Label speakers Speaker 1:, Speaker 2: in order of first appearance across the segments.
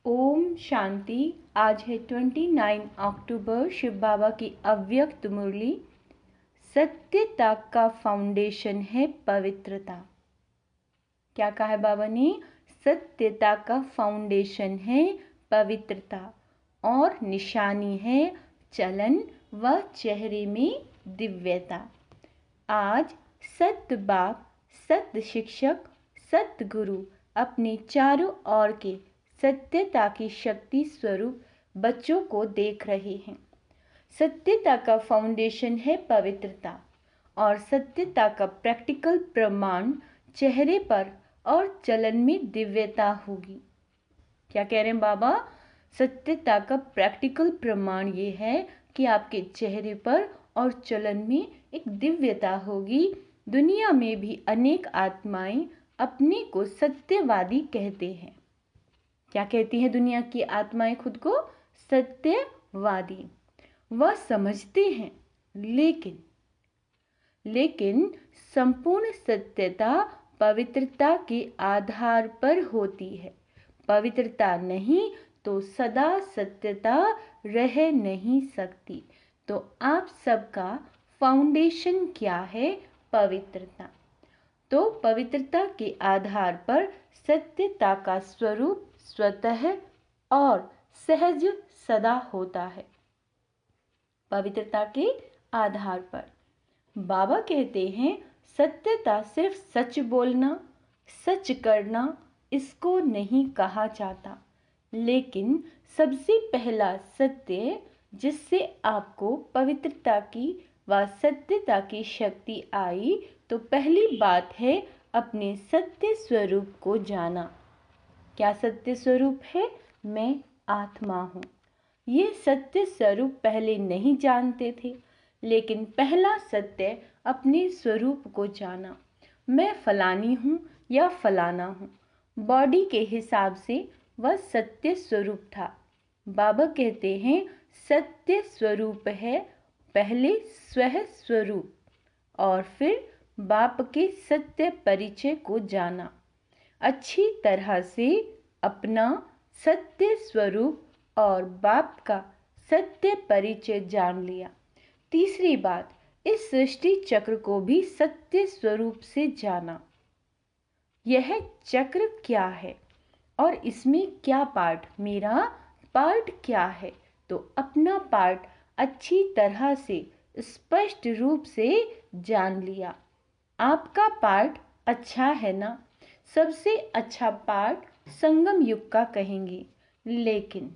Speaker 1: ओम शांति। आज है 29 अक्टूबर। शिव बाबा की अव्यक्त मुरली। सत्यता का फाउंडेशन है पवित्रता। क्या कहा है बाबा ने? सत्यता का फाउंडेशन है पवित्रता और निशानी है चलन व चेहरे में दिव्यता। आज सत्य बाप, सत्य शिक्षक, सत्य गुरु अपने चारों ओर के सत्यता की शक्ति स्वरूप बच्चों को देख रहे हैं। सत्यता का फाउंडेशन है पवित्रता और सत्यता का प्रैक्टिकल प्रमाण चेहरे पर और चलन में दिव्यता होगी। क्या कह रहे हैं बाबा? सत्यता का प्रैक्टिकल प्रमाण ये है कि आपके चेहरे पर और चलन में एक दिव्यता होगी। दुनिया में भी अनेक आत्माएं अपने को सत्यवादी कहते हैं। क्या कहती हैं दुनिया की आत्माएं खुद को? सत्यवादी। वह समझते हैं, लेकिन संपूर्ण सत्यता पवित्रता के आधार पर होती है। पवित्रता नहीं तो सदा सत्यता रह नहीं सकती। तो आप सबका फाउंडेशन क्या है? पवित्रता। तो पवित्रता के आधार पर सत्यता का स्वरूप स्वतः और सहज सदा होता है। पवित्रता के आधार पर बाबा कहते हैं सत्यता सिर्फ सच बोलना, सच करना इसको नहीं कहा जाता, लेकिन सबसे पहला सत्य जिससे आपको पवित्रता की व सत्यता की शक्ति आई, तो पहली बात है अपने सत्य स्वरूप को जाना। क्या सत्य स्वरूप है? मैं आत्मा हूँ। ये सत्य स्वरूप पहले नहीं जानते थे, लेकिन पहला सत्य अपने स्वरूप को जाना। मैं फलानी हूँ या फलाना हूँ। बॉडी के हिसाब से वह सत्य स्वरूप था। बाबा कहते हैं सत्य स्वरूप है पहले स्वह स्वरूप और फिर बाप के सत्य परिचय को जाना। अच्छी तरह से अपना सत्य स्वरूप और बाप का सत्य परिचय जान लिया। तीसरी बात, इस सृष्टि चक्र को भी सत्य स्वरूप से जाना। यह चक्र क्या है और इसमें क्या पार्ट, मेरा पार्ट क्या है? तो अपना पार्ट अच्छी तरह से स्पष्ट रूप से जान लिया। आपका पार्ट अच्छा है ना? सबसे अच्छा पार्ट संगम युग का कहेंगे, लेकिन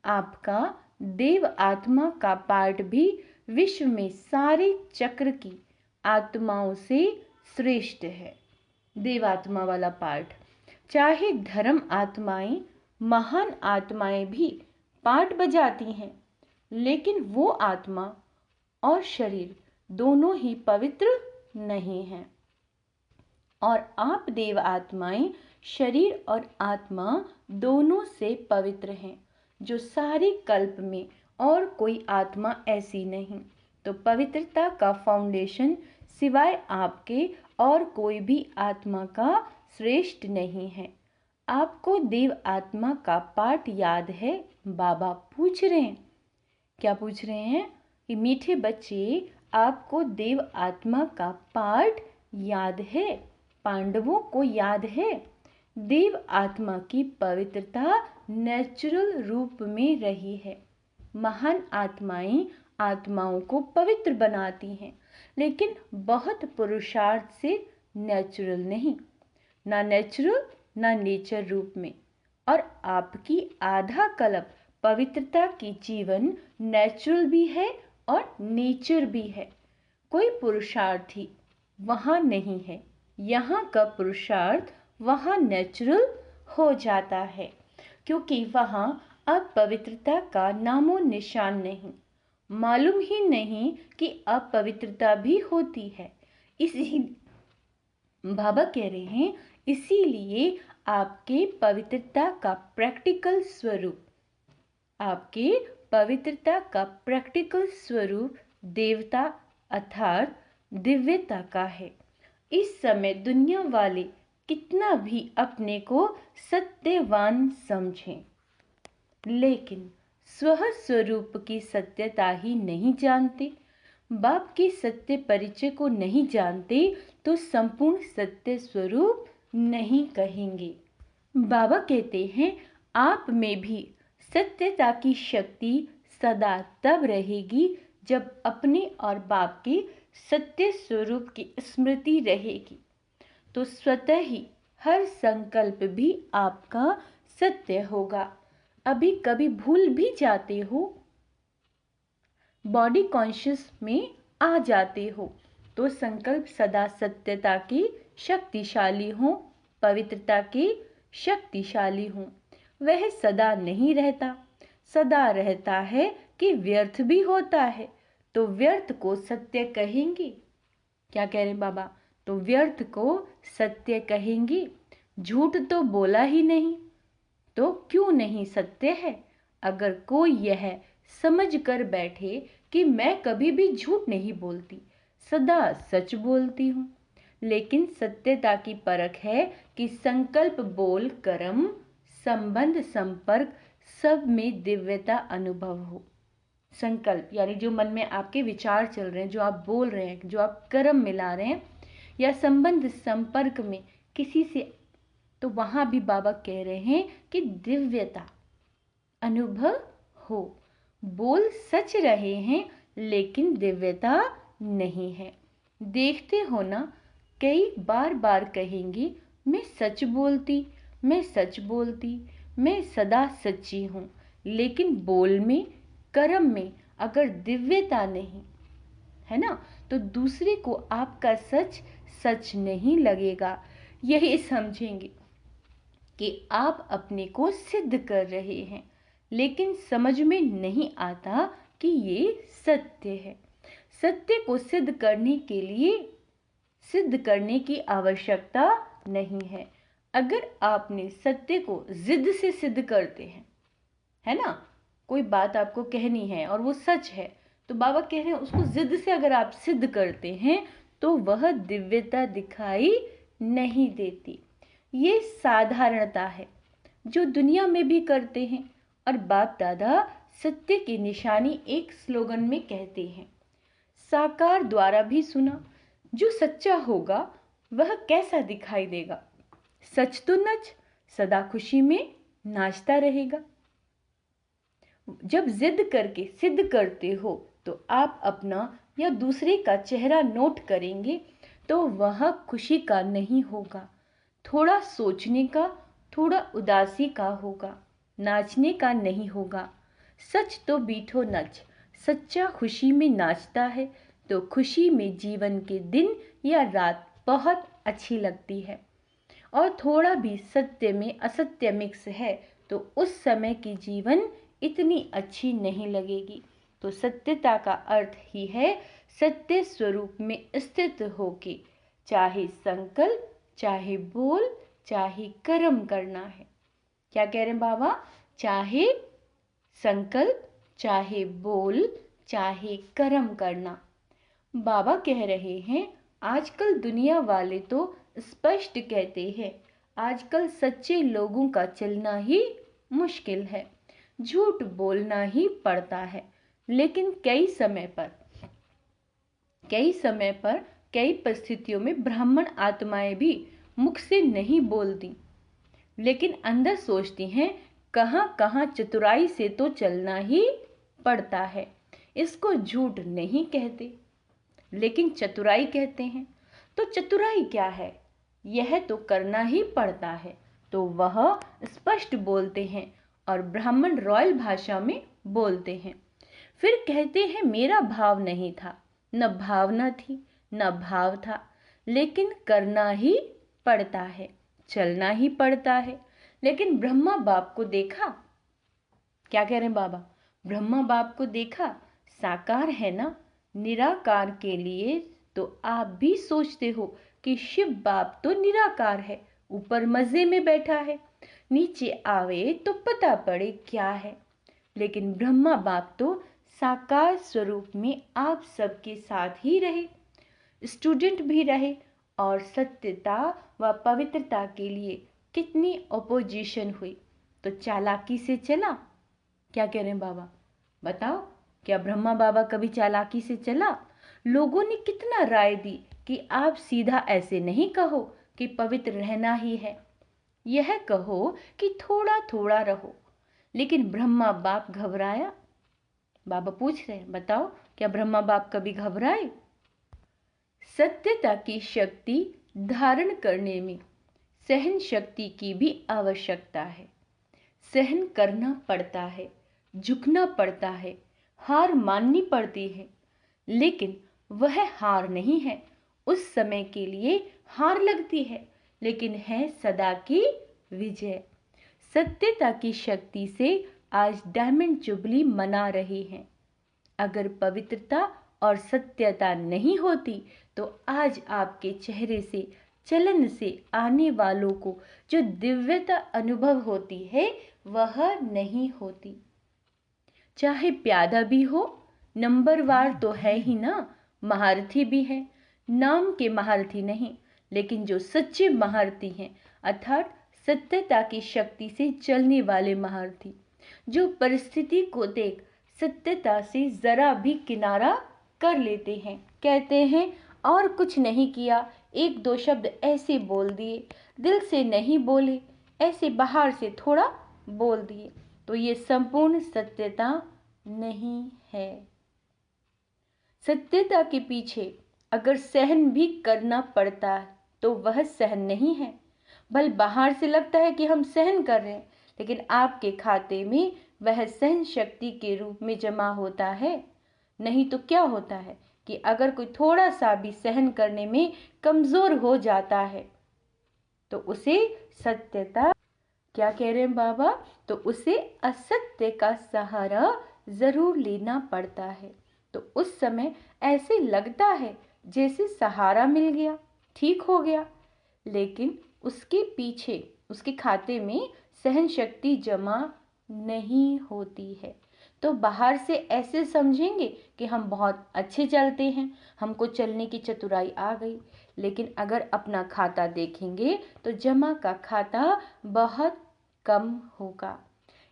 Speaker 1: आपका देव आत्मा का पार्ट भी विश्व में सारे चक्र की आत्माओं से श्रेष्ठ है। देवात्मा वाला पार्ट। चाहे धर्म आत्माएं, महान आत्माएं भी पार्ट बजाती हैं, लेकिन वो आत्मा और शरीर दोनों ही पवित्र नहीं हैं। और आप देव आत्माएं शरीर और आत्मा दोनों से पवित्र हैं, जो सारे कल्प में और कोई आत्मा ऐसी नहीं। तो पवित्रता का फाउंडेशन सिवाय आपके और कोई भी आत्मा का श्रेष्ठ नहीं है। आपको देव आत्मा का पाठ याद है? बाबा पूछ रहे हैं। क्या पूछ रहे हैं कि मीठे बच्चे, आपको देव आत्मा का पाठ याद है? पांडवों को याद है? देव आत्मा की पवित्रता नेचुरल रूप में रही है। महान आत्माएं आत्माओं को पवित्र बनाती हैं, लेकिन बहुत पुरुषार्थ से, नेचुरल नहीं। ना नेचुरल ना नेचर रूप में। और आपकी आधा कल्प पवित्रता की जीवन नेचुरल भी है और नेचर भी है। कोई पुरुषार्थी वहाँ नहीं है। यहाँ का पुरुषार्थ वहाँ नेचुरल हो जाता है, क्योंकि वहाँ अपवित्रता का नामो निशान नहीं। मालूम ही नहीं कि अपवित्रता भी होती है। इसी बाबा कह रहे हैं, इसीलिए आपके पवित्रता का प्रैक्टिकल स्वरूप, आपके पवित्रता का प्रैक्टिकल स्वरूप देवता अर्थात दिव्यता का है। इस समय दुनिया वाले कितना भी अपने को सत्यवान समझें, लेकिन स्व स्वरूप की सत्यता ही नहीं जानते, बाप के सत्य परिचय को नहीं जानते, तो संपूर्ण सत्य स्वरूप नहीं कहेंगे। बाबा कहते हैं आप में भी सत्यता की शक्ति सदा तब रहेगी जब अपने और बाप के सत्य स्वरूप की स्मृति रहेगी, तो स्वतः ही हर संकल्प भी आपका सत्य होगा। अभी कभी भूल भी जाते हो, बॉडी कॉन्शियस में आ जाते हो, तो संकल्प सदा सत्यता के शक्तिशाली हो, पवित्रता के शक्तिशाली हो। वह सदा नहीं रहता, सदा रहता है कि व्यर्थ भी होता है, तो व्यर्थ को सत्य कहेंगे। क्या कह रहे हैं बाबा? तो व्यर्थ को सत्य कहेंगे। झूठ तो बोला ही नहीं, तो क्यों नहीं सत्य है? अगर कोई यह समझ कर बैठे कि मैं कभी भी झूठ नहीं बोलती, सदा सच बोलती हूँ, लेकिन सत्यता की परख है कि संकल्प, बोल, कर्म, संबंध, संपर्क सब में दिव्यता अनुभव हो। संकल्प यानी जो मन में आपके विचार चल रहे हैं, जो आप बोल रहे हैं, जो आप कर्म मिला रहे हैं, या संबंध संपर्क में किसी से, तो वहां भी बाबा कह रहे हैं कि दिव्यता अनुभव हो। बोल सच रहे हैं लेकिन दिव्यता नहीं है। देखते हो ना, कई बार बार कहेंगे मैं सच बोलती, मैं सच बोलती, मैं सदा सच्ची हूँ, लेकिन बोल में, कर्म में अगर दिव्यता नहीं है ना, तो दूसरे को आपका सच सच नहीं लगेगा। यही समझेंगे कि आप अपने को सिद्ध कर रहे हैं, लेकिन समझ में नहीं आता कि ये सत्य है। सत्य को सिद्ध करने के लिए सिद्ध करने की आवश्यकता नहीं है। अगर आपने सत्य को जिद से सिद्ध करते हैं, है ना, कोई बात आपको कहनी है और वो सच है, तो बाबा कह रहे हैं उसको जिद से अगर आप सिद्ध करते हैं तो वह दिव्यता दिखाई नहीं देती। ये साधारणता है जो दुनिया में भी करते हैं, और बाप दादा सत्य की निशानी एक स्लोगन में कहते हैं, साकार द्वारा भी सुना, जो सच्चा होगा वह कैसा दिखाई देगा, सच तो नच सदा खुशी में नाचता रहेगा। जब जिद करके सिद्ध करते हो तो आप अपना या दूसरे का चेहरा नोट करेंगे तो वह खुशी का नहीं होगा, थोड़ा सोचने का, थोड़ा उदासी का होगा, नाचने का नहीं होगा। सच तो बीठो नच, सच्चा खुशी में नाचता है तो खुशी में जीवन के दिन या रात बहुत अच्छी लगती है, और थोड़ा भी सत्य में असत्य मिक्स है तो उस समय की जीवन इतनी अच्छी नहीं लगेगी। तो सत्यता का अर्थ ही है सत्य स्वरूप में स्थित होके, चाहे संकल्प, चाहे बोल, चाहे कर्म करना है। क्या कह रहे हैं बाबा? चाहे संकल्प, चाहे बोल, चाहे कर्म करना। बाबा कह रहे हैं आजकल दुनिया वाले तो स्पष्ट कहते हैं, आजकल सच्चे लोगों का चलना ही मुश्किल है, झूठ बोलना ही पड़ता है। लेकिन कई समय पर कई परिस्थितियों में ब्राह्मण आत्माएं भी मुख से नहीं बोलती, लेकिन अंदर सोचती हैं कहां कहां चतुराई से तो चलना ही पड़ता है। इसको झूठ नहीं कहते, लेकिन चतुराई कहते हैं। तो चतुराई क्या है? यह तो करना ही पड़ता है, तो वह स्पष्ट बोलते हैं और ब्राह्मण रॉयल भाषा में बोलते हैं। फिर कहते हैं मेरा भाव नहीं था, न भावना थी, न भाव था, लेकिन करना ही पड़ता है, चलना ही पड़ता है। लेकिन ब्रह्मा बाप को देखा, क्या कह रहे हैं बाबा? ब्रह्मा बाप को देखा, साकार है ना, निराकार के लिए तो आप भी सोचते हो कि शिव बाप तो निराकार है, ऊपर मजे में बैठा है, नीचे आवे तो पता पड़े क्या है। लेकिन ब्रह्मा बाप तो साकार स्वरूप में आप सबके साथ ही रहे, स्टूडेंट भी रहे, और सत्यता व पवित्रता के लिए कितनी अपोजिशन हुई, तो चालाकी से चला, क्या कह रहे हैं बाबा? बताओ, क्या ब्रह्मा बाबा कभी चालाकी से चला? लोगों ने कितना राय दी कि आप सीधा ऐसे नहीं कहो कि पवित्र रहना ही है, यह कहो कि थोड़ा थोड़ा रहो। लेकिन ब्रह्मा बाप घबराया। बाबा पूछ रहे हैं, बताओ, क्या ब्रह्मा बाप कभी घबराए? सत्यता की शक्ति धारण करने में सहन शक्ति की भी आवश्यकता है। सहन करना पड़ता है, झुकना पड़ता है, हार माननी पड़ती है। लेकिन वह हार नहीं है। उस समय के लिए हार लगती है, लेकिन है सदा की विजय। सत्यता की शक्ति से आज डायमंड जुबली मना रहे हैं। अगर पवित्रता और सत्यता नहीं होती तो आज आपके चेहरे से, चलन से आने वालों को जो दिव्यता अनुभव होती है वह नहीं होती। चाहे प्यादा भी हो, नंबरवार तो है ही ना, महारथी भी है, नाम के महारथी नहीं, लेकिन जो सच्चे महारथी हैं, अर्थात सत्यता की शक्ति से चलने वाले महारथी, जो परिस्थिति को देख सत्यता से जरा भी किनारा कर लेते हैं। कहते हैं और कुछ नहीं किया, एक दो शब्द ऐसे बोल दिए, दिल से नहीं बोले, ऐसे बाहर से थोड़ा बोल दिए, तो ये संपूर्ण सत्यता नहीं है। सत्यता के पीछे अगर सहन भी करना पड़ता है तो वह सहन नहीं है। बल बाहर से लगता है कि हम सहन कर रहे हैं, लेकिन आपके खाते में वह सहन शक्ति के रूप में जमा होता है। नहीं तो क्या होता है कि अगर कोई थोड़ा सा भी सहन करने में कमजोर हो जाता है तो उसे सत्यता, क्या कह रहे हैं बाबा, तो उसे असत्य का सहारा जरूर लेना पड़ता है। तो उस समय ऐसे लगता है जैसे सहारा मिल गया, ठीक हो गया, लेकिन उसके पीछे, उसके खाते में सहन शक्ति जमा नहीं होती है। तो बाहर से ऐसे समझेंगे कि हम बहुत अच्छे चलते हैं, हमको चलने की चतुराई आ गई, लेकिन अगर अपना खाता देखेंगे तो जमा का खाता बहुत कम होगा।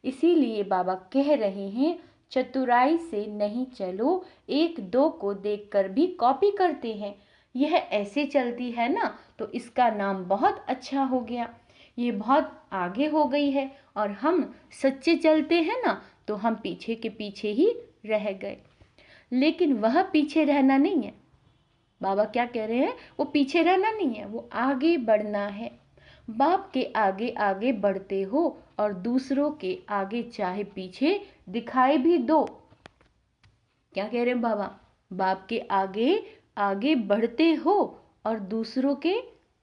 Speaker 1: इसीलिए बाबा कह रहे हैं, चतुराई से नहीं चलो, एक दो को देखकर भी कॉपी करते हैं। यह ऐसे चलती है ना, तो इसका नाम बहुत अच्छा हो गया, ये बहुत आगे हो गई है, और हम सच्चे चलते हैं ना, तो हम पीछे के पीछे ही रह गए। लेकिन वह पीछे रहना नहीं है। बाबा क्या कह रहे हैं, वो पीछे रहना नहीं है, वो आगे बढ़ना है। बाप के आगे आगे बढ़ते हो और दूसरों के आगे चाहे पीछे दिखाई भी दो। क्या कह रहे हैं बाबा, बाप के आगे आगे बढ़ते हो और दूसरों के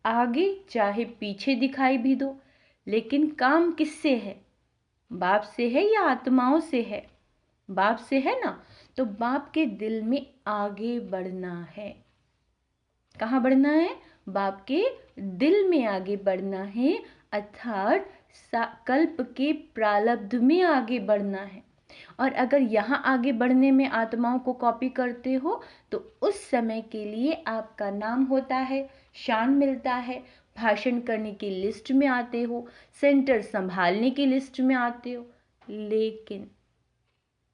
Speaker 1: आगे चाहे पीछे दिखाई भी दो, लेकिन काम किससे है? बाप से है या आत्माओं से है? बाप से है ना, तो बाप के दिल में आगे बढ़ना है। कहाँ बढ़ना है? बाप के दिल में आगे बढ़ना है, अर्थात कल्प के प्रारब्ध में आगे बढ़ना है। और अगर यहाँ आगे बढ़ने में आत्माओं को कॉपी करते हो तो उस समय के लिए आपका नाम होता है, शान मिलता है, भाषण करने की लिस्ट में आते हो, सेंटर संभालने की लिस्ट में आते हो। लेकिन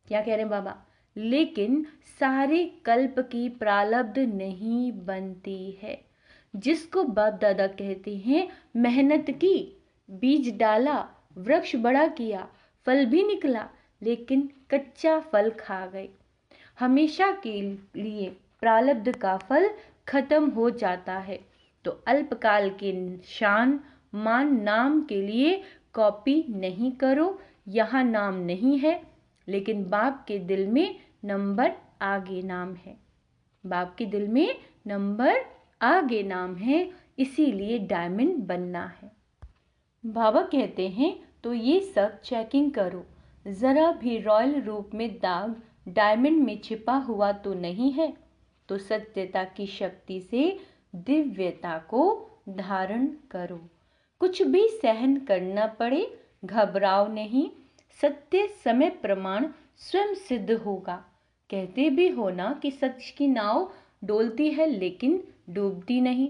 Speaker 1: क्या कह रहे हैं बाबा, लेकिन सारे कल्प की प्रारब्ध नहीं बनती है। जिसको बाप दादा कहते हैं मेहनत की, बीज डाला, वृक्ष बड़ा किया, फल भी निकला, लेकिन कच्चा फल खा गए। हमेशा के लिए प्रारब्ध का फल खत्म हो जाता है। तो अल्पकाल के शान मान नाम के लिए कॉपी नहीं करो। यहाँ नाम नहीं है, लेकिन बाप के दिल में नंबर आगे नाम है। बाप के दिल में नंबर आगे नाम है, इसीलिए डायमंड बनना है। बाबा कहते हैं तो ये सब चेकिंग करो, जरा भी रॉयल रूप में दाग डायमंड में छिपा हुआ तो नहीं है। तो सत्यता की शक्ति से दिव्यता को धारण करो। कुछ भी सहन करना पड़े, घबराओ नहीं। सत्य समय प्रमाण स्वयं सिद्ध होगा। कहते भी हो ना कि सच की नाव डोलती है लेकिन डूबती नहीं,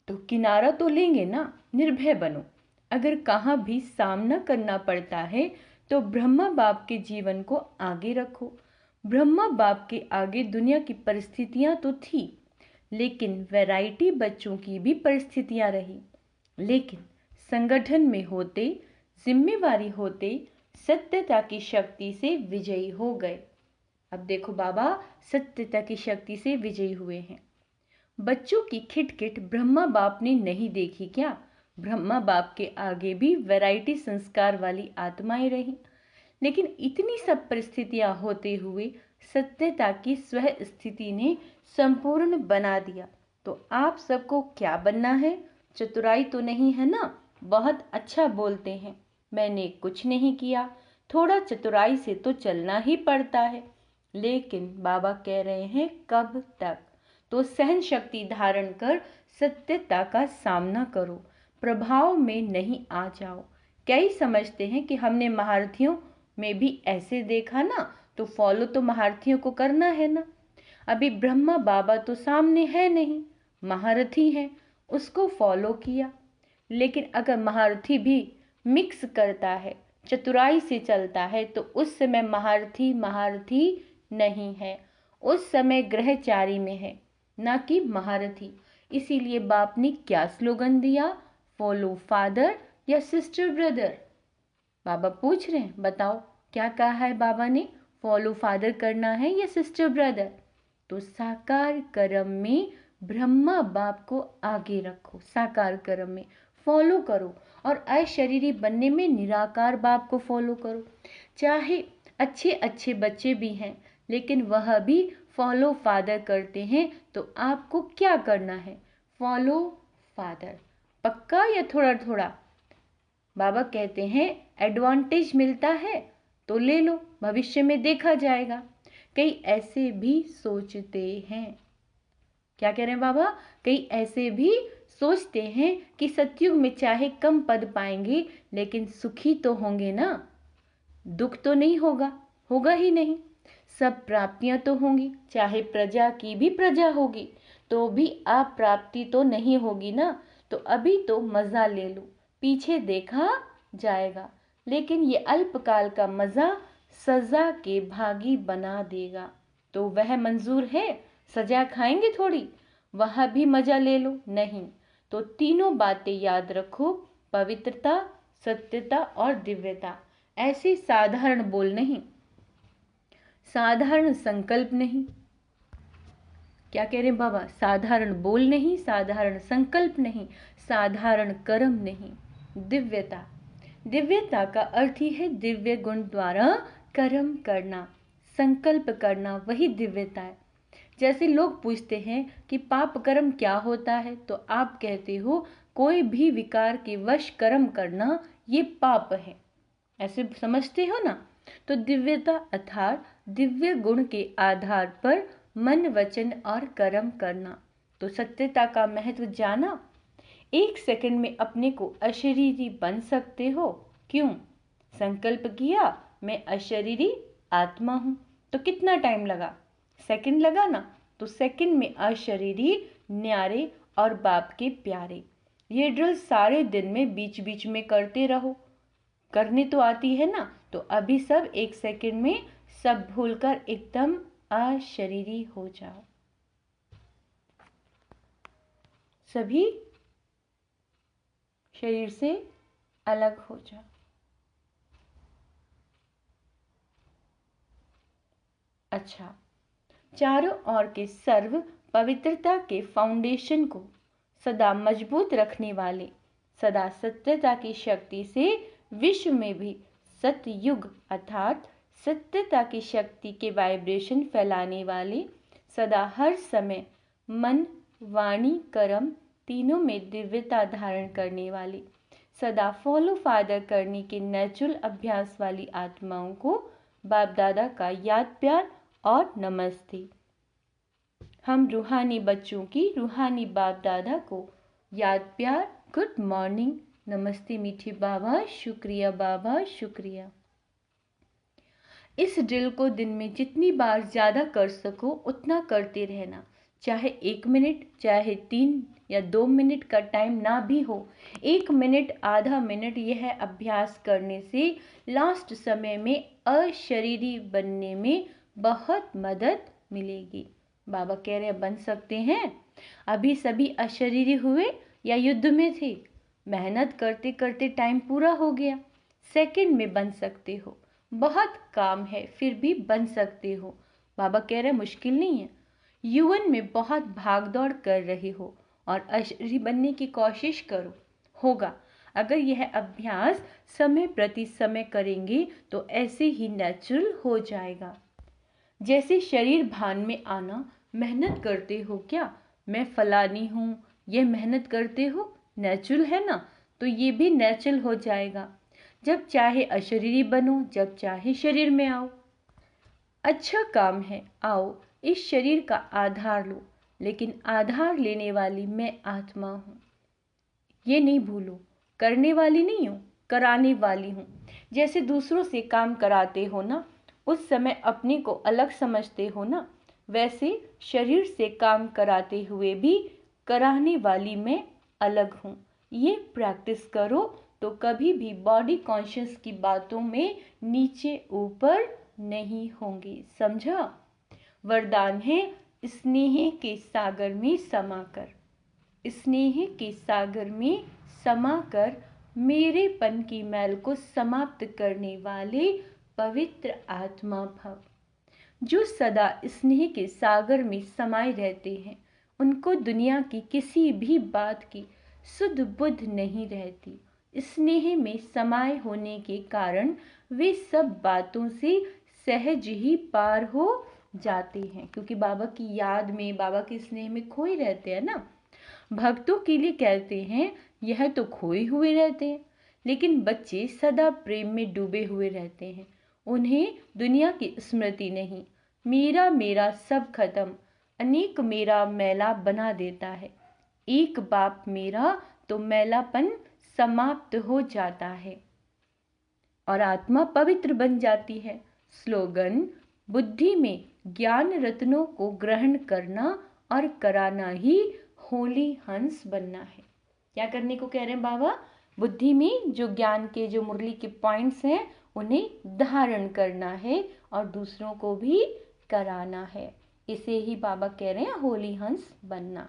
Speaker 1: तो किनारा तो लेंगे ना। निर्भय बनो। अगर कहाँ भी सामना करना पड़ता है तो ब्रह्मा बाप के जीवन को आगे रखो। ब्रह्मा बाप के आगे दुनिया की परिस्थितियां तो थी, लेकिन वैरायटी बच्चों की भी परिस्थितियां रही। लेकिन संगठन में होते, जिम्मेवारी होते, सत्यता की शक्ति से विजयी हो गए। अब देखो बाबा सत्यता की शक्ति से विजयी हुए हैं। बच्चों की खिटखिट ब्रह्मा बाप ने नहीं देखी क्या? ब्रह्मा बाप के आगे भी वैरायटी संस्कार वाली आत्माएं रही, लेकिन इतनी सब परिस्थितियां होते हुए सत्यता की स्व स्थिति ने संपूर्ण बना दिया। तो आप सबको क्या बनना है? चतुराई तो नहीं है ना? बहुत अच्छा बोलते हैं, मैंने कुछ नहीं किया। थोड़ा चतुराई से तो चलना ही पड़ता है, लेकिन बाबा कह रहे हैं कब तक? तो सहन शक्ति धारण कर सत्यता का सामना करो, प्रभाव में नहीं आ जाओ। कई समझते हैं कि हमने महारथियों में भी ऐसे देखा ना, तो फॉलो तो महारथियों को करना है ना। अभी ब्रह्मा बाबा तो सामने है नहीं, महारथी हैं, उसको फॉलो किया। लेकिन अगर महारथी भी मिक्स करता है, चतुराई से चलता है, तो उस समय महारथी नहीं है, उस समय ग्रहचारी में है, ना कि महारथी। इसीलिए बाप ने क्या स्लोगन दिया? फॉलो फादर या सिस्टर ब्रदर? बाबा पूछ रहे हैं, बताओ क्या कहा है बाबा ने? फॉलो फादर करना है या सिस्टर ब्रदर? तो साकार कर्म में ब्रह्मा बाप को आगे रखो, साकार कर्म में फॉलो करो, और अशरीरी बनने में निराकार बाप को फॉलो करो। चाहे अच्छे अच्छे बच्चे भी हैं, लेकिन वह भी फॉलो फादर करते हैं, तो आपको क्या करना है? Follow father. पक्का या थोड़ा थोड़ा? बाबा कहते हैं एडवांटेज मिलता है तो ले लो, भविष्य में देखा जाएगा। कई ऐसे भी सोचते हैं, क्या कह रहे हैं बाबा? कई ऐसे भी सोचते हैं कि सतयुग में चाहे कम पद पाएंगे, लेकिन सुखी तो होंगे ना, दुख तो नहीं होगा, होगा ही नहीं। सब प्राप्तियां तो होंगी, चाहे प्रजा की भी प्रजा होगी, तो भी आप प्राप्ति तो नहीं होगी ना। तो अभी तो मजा ले लो, पीछे देखा जाएगा। लेकिन ये अल्पकाल का मजा सजा के भागी बना देगा, तो वह मंजूर है? सजा खाएंगे थोड़ी, वह भी मजा ले लो नहीं। तो तीनों बातें याद रखो, पवित्रता, सत्यता और दिव्यता। ऐसे साधारण बोल नहीं, साधारण संकल्प नहीं। क्या कह रहे हैं बाबा? साधारण बोल नहीं, साधारण संकल्प नहीं, साधारण कर्म नहीं, दिव्यता। दिव्यता का अर्थ ही है दिव्य गुण द्वारा कर्म करना, संकल्प करना, वही दिव्यता है। जैसे लोग पूछते हैं कि पाप कर्म क्या होता है, तो आप कहते हो कोई भी विकार के वश कर्म करना ये पाप है, ऐसे समझते हो ना। तो दिव्यता अर्थात दिव्य गुण के आधार पर मन, वचन और कर्म करना। तो सत्यता का महत्व जाना? 1 सेकंड में अपने को अशरीरी बन सकते हो। क्यों? संकल्प किया मैं अशरीरी आत्मा हूं, तो कितना टाइम लगा? सेकंड लगा ना। तो सेकंड में अशरीरी, न्यारे और बाप के प्यारे। ये ड्रिल सारे दिन में बीच बीच में करते रहो, करने तो आती है ना। तो अभी सब 1 सेकंड में सब भूलकर एकदम अशरीरी हो जाओ, सभी शरीर से अलग हो जाओ। अच्छा, चारों ओर के सर्व पवित्रता के फाउंडेशन को सदा मजबूत रखने वाले, सदा सत्यता की शक्ति से विश्व में भी सतयुग अर्थात सत्यता की शक्ति के वाइब्रेशन फैलाने वाले, सदा हर समय मन, वाणी, कर्म तीनों में दिव्यता धारण करने वाले, सदा फॉलो फादर करने के नेचुरल अभ्यास वाली आत्माओं को बाप दादा का याद प्यार और नमस्ते। हम रूहानी बच्चों की रूहानी बाप दादा को याद प्यार, गुड मॉर्निंग, नमस्ते मीठे बाबा, शुक्रिया बाबा, शुक्रिया। इस ड्रिल को दिन में जितनी बार ज़्यादा कर सको उतना करते रहना, चाहे 1 मिनट, चाहे 3 या 2 मिनट का टाइम ना भी हो, 1 मिनट, आधा मिनट यह अभ्यास करने से लास्ट समय में अशरीरी बनने में बहुत मदद मिलेगी। बाबा कह रहे हैं बन सकते हैं। अभी सभी अशरीरी हुए या युद्ध में थे, मेहनत करते करते टाइम पूरा हो गया, सेकंड में बन सकते हो। बहुत काम है फिर भी बन सकते हो। बाबा कह रहे हैं मुश्किल नहीं है। यौवन में बहुत भागदौड़ कर रहे हो और अशरीरी बनने की कोशिश करो, होगा। अगर यह अभ्यास समय प्रति समय करेंगे तो ऐसे ही नेचुरल हो जाएगा। जैसे शरीर भान में आना, मेहनत करते हो क्या, मैं फलानी हूँ, ये मेहनत करते हो, नेचुरल है ना, तो ये भी नेचुरल हो जाएगा। जब चाहे अशरीरी बनो, जब चाहे शरीर में आओ। अच्छा काम है, आओ इस शरीर का आधार लो, लेकिन आधार लेने वाली मैं आत्मा हूँ, ये नहीं भूलो। करने वाली नहीं हूँ, कराने वाली हूँ। जैसे दूसरों से काम कराते हो ना, उस समय अपने को अलग समझते हो ना, वैसे शरीर से काम कराते हुए भी कराने वाली मैं अलग हूँ। ये प्रैक्टिस करो तो कभी भी बॉडी कॉन्शियस की बातों में नीचे ऊपर नहीं होंगे, समझा। वरदान है, स्नेह के सागर में समाकर, स्नेह के सागर में समाकर मेरेपन की मैल को समाप्त करने वाले पवित्र आत्मा भव। जो सदा स्नेह के सागर में समाये रहते हैं, उनको दुनिया की किसी भी बात की सुध बुध नहीं रहती। स्नेह में समाये होने के कारण वे सब बातों से सहज ही पार हो जाते हैं, क्योंकि बाबा की याद में, बाबा के स्नेह में खोए रहते हैं ना। भक्तों के लिए कहते हैं यह तो खोए हुए रहते हैं, लेकिन बच्चे सदा प्रेम में डूबे हुए रहते हैं। उन्हें दुनिया की स्मृति नहीं। मेरा मेरा सब खत्म, अनेक मेरा मैला बना देता है। एक बाप मेरा तो मैलापन समाप्त हो जाता है और आत्मा पवित्र बन जाती है। स्लोगन, बुद्धि में ज्ञान रत्नों को ग्रहण करना और कराना ही होली हंस बनना है। क्या करने को कह रहे हैं बाबा? बुद्धि में जो ज्ञान के, जो मुरली के पॉइंट्स हैं, उन्हें धारण करना है और दूसरों को भी कराना है। इसे ही बाबा कह रहे हैं होली हंस बनना।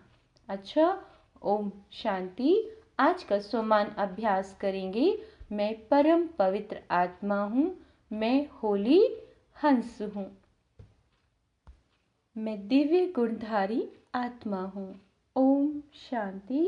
Speaker 1: अच्छा, ओम शांति। आज का सोमान अभ्यास करेंगे। मैं परम पवित्र आत्मा हूँ, मैं होली हंस हूँ, मैं दिव्य गुणधारी आत्मा हूँ। ओम शांति।